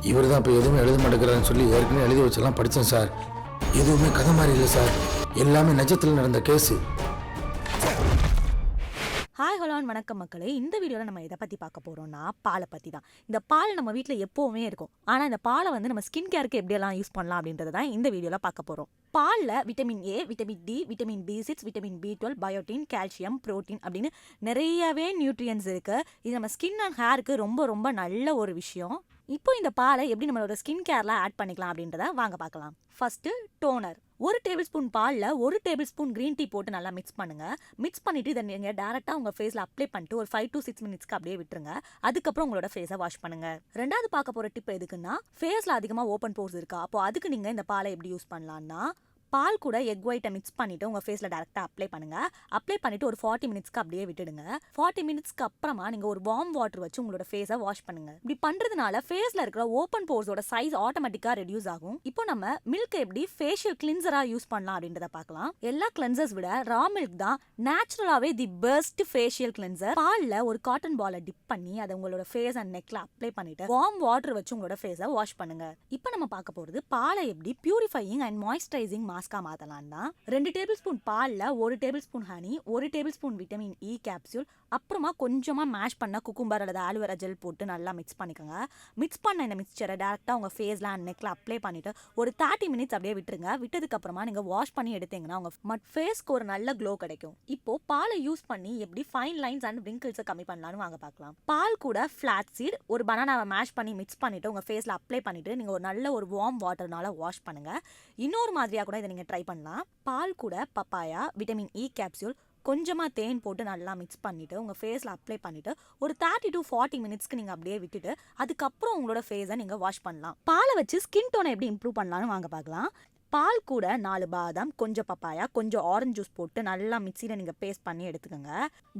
இவர் தான் இப்போ எதுவுமே எழுத மாட்டேங்கிறான்னு சொல்லி ஏற்கனவே எழுதி வச்செல்லாம் படித்தேன் சார். எதுவுமே கதை மாதிரி இல்லை சார், எல்லாமே நிஜத்தில் நடந்த கேஸு. ஹாய் ஹலோ வணக்கம் மக்களே. இந்த வீடியோவில் நம்ம எதை பற்றி பார்க்க போகிறோம்னா பாலை பற்றி தான். இந்த பால் நம்ம வீட்டில் எப்போவுமே இருக்கும். ஆனால் இந்த பாலை வந்து நம்ம ஸ்கின் கேருக்கு எப்படியெல்லாம் யூஸ் பண்ணலாம் அப்படின்றத தான் இந்த வீடியோவில் பார்க்க போகிறோம். பாலில் vitamin A, vitamin D, vitamin B6, vitamin B12, biotin, calcium, protein அப்படின்னு நிறையவே நியூட்ரியன்ஸ் இருக்குது. இது நம்ம ஸ்கின் அண்ட் ஹேருக்கு ரொம்ப ரொம்ப நல்ல ஒரு விஷயம். இப்போ இந்த பாலை எப்படி நம்மளோட ஸ்கின் கேரில் ஆட் பண்ணிக்கலாம் அப்படின்றத வாங்க பார்க்கலாம். First toner. 1 டேபிள் ஸ்பூன் பாலில் 1 டேபிள் ஸ்பூன் க்ரீன் டீ போட்டு நல்லா மிக்ஸ் பண்ணுங்கள். மிக்ஸ் பண்ணிவிட்டு இதை நீங்கள் டேரெக்டாக உங்கள் ஃபேஸில் அப்ளை பண்ணிட்டு ஒரு 5 to 6 மினிட்ஸ்க்கு அப்படியே விட்டுருங்க. அதுக்கப்புறம் உங்களோட ஃபேஸை வாஷ் பண்ணுங்கள். ரெண்டாவது பார்க்க போகிற டிப் எதுக்குன்னா, ஃபேஸில் அதிகமாக ஓப்பன் போர்ஸ் இருக்கா, அப்போ அதுக்கு நீங்கள் இந்த பாலை எப்படி யூஸ் பண்ணலான்னா, பால் கூட எக் ஒயிட்டை மிக்ஸ் பண்ணிவிட்டு உங்கள் ஃபேஸில் டேரெக்டாக அப்ளை பண்ணுங்கள். அப்ளை பண்ணிவிட்டு ஒரு 40 மினிட்ஸ்க்கு அப்படியே விட்டுடுங்க. 40 மினிட்ஸ்க்கு அப்புறமா நீங்கள் ஒரு வார்ம் வாட்டர் வச்சு உங்களோட ஃபேஸை வாஷ் பண்ணுங்கள். இப்படி பண்ணுறதுனால ஃபேஸில் இருக்கிற ஓப்பன் போர்ஸோட சைஸ் ஆட்டோமேட்டிக்காக ரெடியூஸ் ஆகும். இப்போ நம்ம மில்க் எப்படி ஃபேஷியல் கிளின்சராக யூஸ் பண்ணலாம் அப்படின்றத பார்க்கலாம். எல்லா கிளென்சர்ஸ் விட ரா மில்க் தான் நேச்சுரலாகவே தி பெஸ்ட் ஃபேஷியல் கிளென்சர். பாலில் ஒரு காட்டன் பாலை டிப் பண்ணி அதை உங்களோட ஃபேஸ் அண்ட் நெக்கில் அப்ளை பண்ணிவிட்டு வார்ம் வாட்டர் வச்சு உங்களோட ஃபேஸை வாஷ் பண்ணுங்கள். இப்போ நம்ம பார்க்க போகிறது பாலை எப்படி பியூரிஃபையிங் அண்ட் மாய்ஸ்சரைசிங் மாஸ்கா மாத்தலாம்னா, 2 டேபிள் ஸ்பூன் பால்ல 1 tablespoon honey, 1 tablespoon vitamin E capsule, அப்புறமா கொஞ்சமா மேஷ் பண்ண குக்கும்பர் அல்லது ஆலோவேரா ஜெல் போட்டு நல்லா மிக்ஸ் பண்ணிக்கோங்க. மிக்ஸ் பண்ண இந்த மிக்சரை டேரக்டா உங்க ஃபேஸ்ல அண்ட் நெக்ல அப்ளை பண்ணிட்டு ஒரு 30 மினிட்ஸ் அப்படியே விட்டுருங்க. விட்டதுக்கு அப்புறமா நீங்க வாஷ் பண்ணி எடுத்தீங்கன்னா உங்க ஃபேஸ்க்கு ஒரு நல்ல க்ளோ கிடைக்கும். இப்போ பாலை யூஸ் பண்ணி எப்படி ஃபைன் லைன்ஸ் அண்ட் wrinkles கம்மி பண்ணலாம்னு வாங்க பார்க்கலாம். பால் கூட ஃபிளாக் சீட், ஒரு பனானாவை மேஷ் பண்ணி மிக்ஸ் பண்ணிட்டு உங்க ஃபேஸ்ல அப்ளை பண்ணிட்டு நீங்க ஒரு நல்ல ஒரு வார்ம் வாட்டர்னால வாஷ் பண்ணுங்க. இன்னொரு மாதிரியா கூட இதை நீங்க ட்ரை பண்ணலாம். பால் கூட பப்பாயா, விட்டமின் இ கேப்சூல், கொஞ்சமாக தேன் போட்டு நல்லா மிக்ஸ் பண்ணிவிட்டு உங்கள் ஃபேஸில் அப்ளை பண்ணிவிட்டு ஒரு 30 to 40 மினிட்ஸ்க்கு நீங்கள் அப்படியே விட்டுட்டு அதுக்கப்புறம் உங்களோட ஃபேஸை நீங்கள் வாஷ் பண்ணலாம். பாலை வச்சு ஸ்கின் டோனை எப்படி இம்ப்ரூவ் பண்ணலாம்னு வாங்க பார்க்கலாம். பால் கூட 4 பாதாம், கொஞ்சம் பப்பாயா, கொஞ்சம் ஆரஞ்சு ஜூஸ் போட்டு நல்லா மிக்சியில் நீங்கள் பேஸ்ட் பண்ணி எடுத்துக்கோங்க.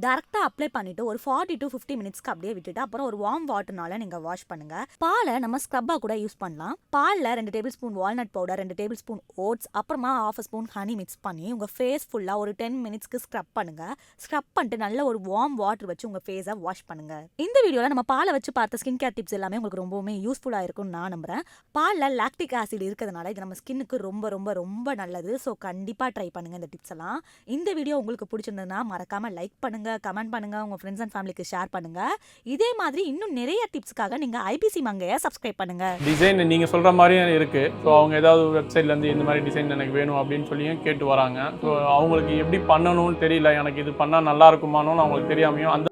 டேரெக்டாக அப்ளை பண்ணிவிட்டு ஒரு 40 to 50 மினிட்ஸ்க்கு அப்படியே விட்டுட்டு அப்புறம் ஒரு வார்ம் வாட்டர்னால நீங்கள் வாஷ் பண்ணுங்கள். பாலை நம்ம ஸ்க்ரப்பாக கூட யூஸ் பண்ணலாம். பாலில் 2 table spoon walnut powder, 2 table spoon oats, அப்புறமா 1/2 ஸ்பூன் ஹனி மிக்ஸ் பண்ணி உங்கள் ஃபேஸ் ஃபுல்லாக ஒரு 10 மினிட்ஸ்க்கு ஸ்க்ரப் பண்ணுங்கள். ஸ்க்ரப் பண்ணிட்டு நல்ல ஒரு வார்ம் வாட்டர் வச்சு உங்கள் ஃபேஸை வாஷ் பண்ணுங்கள். இந்த வீடியோவில் நம்ம பாலை வச்சு பார்த்த ஸ்கின் கேர் டிப்ஸ் எல்லாமே உங்களுக்கு ரொம்பவுமே யூஸ்ஃபுல்லாக இருக்கும்னு நான் நம்புகிறேன். பாலில் லாக்டிக் ஆசிட் இருக்கிறதுனால இது நம்ம ஸ்கின்னுக்கு ரொம்ப ரொம்ப ரொம்ப நல்லது. ஸோ கண்டிப்பாக ட்ரை பண்ணுங்கள் இந்த டிப்ஸ் எல்லாம். இந்த வீடியோ உங்களுக்கு பிடிச்சிருந்ததுன்னா மறக்காமல் லைக் பண்ணுங்கள், கமெண்ட் பண்ணுங்கள், உங்கள் ஃப்ரெண்ட்ஸ் அண்ட் ஃபேமிலிக்கு ஷேர் பண்ணுங்கள். இதே மாதிரி இன்னும் நிறைய டிப்ஸ்க்காக நீங்கள் IBC மங்கையை சப்ஸ்கிரைப் பண்ணுங்கள். டிசைன் நீங்கள் சொல்கிற மாதிரியும் இருக்குது. ஸோ அவங்க ஏதாவது வெப்சைட்லேருந்து இந்த மாதிரி டிசைன் எனக்கு வேணும் அப்படின்னு சொல்லியும் கேட்டு வராங்க. ஸோ அவங்களுக்கு எப்படி பண்ணணும்னு தெரியல, எனக்கு இது பண்ணால் நல்லா இருக்குமானு அவங்களுக்கு தெரியாமையும் அந்த